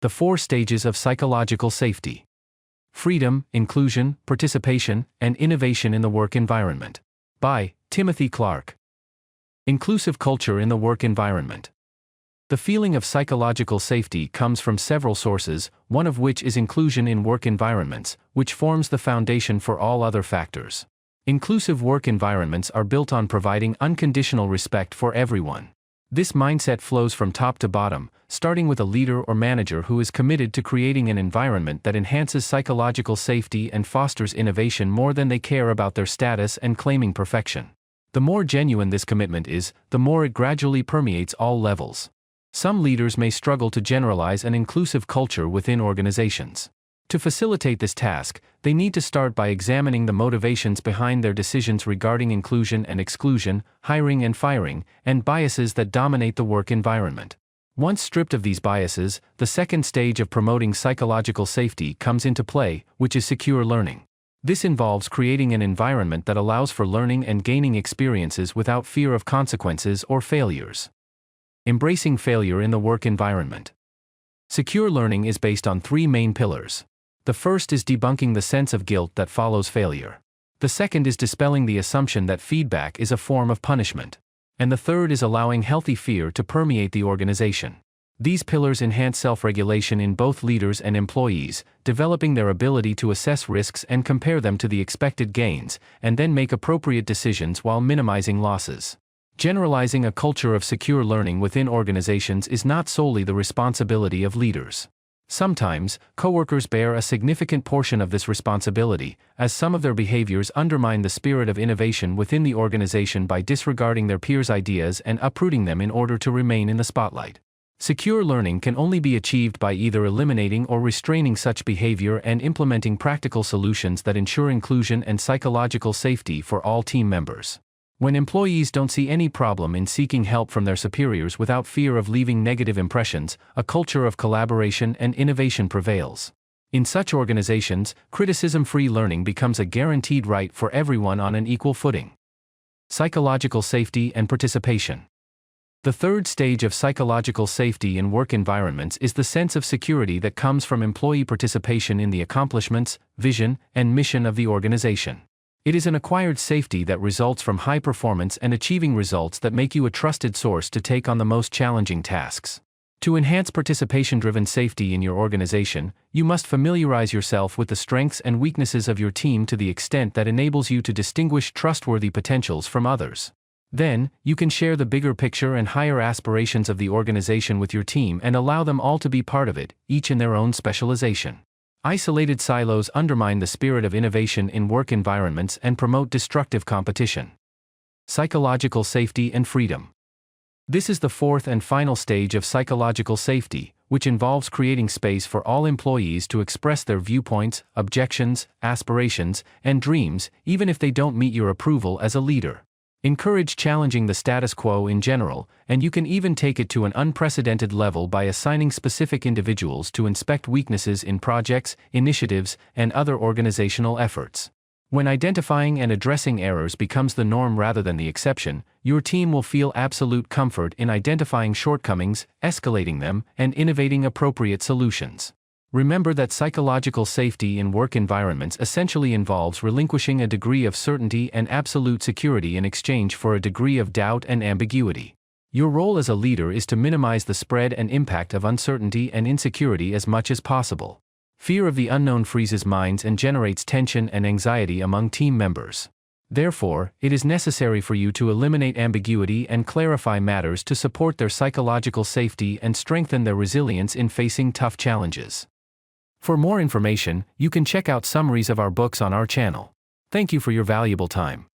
The 4 stages of psychological safety. Freedom, inclusion, participation, and innovation in the work environment. By Timothy Clark. Inclusive culture in the work environment. The feeling of psychological safety comes from several sources, one of which is inclusion in work environments, which forms the foundation for all other factors. Inclusive work environments are built on providing unconditional respect for everyone. This mindset flows from top to bottom, starting with a leader or manager who is committed to creating an environment that enhances psychological safety and fosters innovation more than they care about their status and claiming perfection. The more genuine this commitment is, the more it gradually permeates all levels. Some leaders may struggle to generalize an inclusive culture within organizations. To facilitate this task, they need to start by examining the motivations behind their decisions regarding inclusion and exclusion, hiring and firing, and biases that dominate the work environment. Once stripped of these biases, the second stage of promoting psychological safety comes into play, which is secure learning. This involves creating an environment that allows for learning and gaining experiences without fear of consequences or failures. Embracing failure in the work environment. Secure learning is based on 3 main pillars. The first is debunking the sense of guilt that follows failure. The second is dispelling the assumption that feedback is a form of punishment. And the third is allowing healthy fear to permeate the organization. These pillars enhance self-regulation in both leaders and employees, developing their ability to assess risks and compare them to the expected gains, and then make appropriate decisions while minimizing losses. Generalizing a culture of secure learning within organizations is not solely the responsibility of leaders. Sometimes, coworkers bear a significant portion of this responsibility, as some of their behaviors undermine the spirit of innovation within the organization by disregarding their peers' ideas and uprooting them in order to remain in the spotlight. Secure learning can only be achieved by either eliminating or restraining such behavior and implementing practical solutions that ensure inclusion and psychological safety for all team members. When employees don't see any problem in seeking help from their superiors without fear of leaving negative impressions, a culture of collaboration and innovation prevails. In such organizations, criticism-free learning becomes a guaranteed right for everyone on an equal footing. Psychological safety and participation. The third stage of psychological safety in work environments is the sense of security that comes from employee participation in the accomplishments, vision, and mission of the organization. It is an acquired safety that results from high performance and achieving results that make you a trusted source to take on the most challenging tasks. To enhance participation-driven safety in your organization, you must familiarize yourself with the strengths and weaknesses of your team to the extent that enables you to distinguish trustworthy potentials from others. Then, you can share the bigger picture and higher aspirations of the organization with your team and allow them all to be part of it, each in their own specialization. Isolated silos undermine the spirit of innovation in work environments and promote destructive competition. Psychological safety and freedom. This is the fourth and final stage of psychological safety, which involves creating space for all employees to express their viewpoints, objections, aspirations, and dreams, even if they don't meet your approval as a leader. Encourage challenging the status quo in general, and you can even take it to an unprecedented level by assigning specific individuals to inspect weaknesses in projects, initiatives, and other organizational efforts. When identifying and addressing errors becomes the norm rather than the exception, your team will feel absolute comfort in identifying shortcomings, escalating them, and innovating appropriate solutions. Remember that psychological safety in work environments essentially involves relinquishing a degree of certainty and absolute security in exchange for a degree of doubt and ambiguity. Your role as a leader is to minimize the spread and impact of uncertainty and insecurity as much as possible. Fear of the unknown freezes minds and generates tension and anxiety among team members. Therefore, it is necessary for you to eliminate ambiguity and clarify matters to support their psychological safety and strengthen their resilience in facing tough challenges. For more information, you can check out summaries of our books on our channel. Thank you for your valuable time.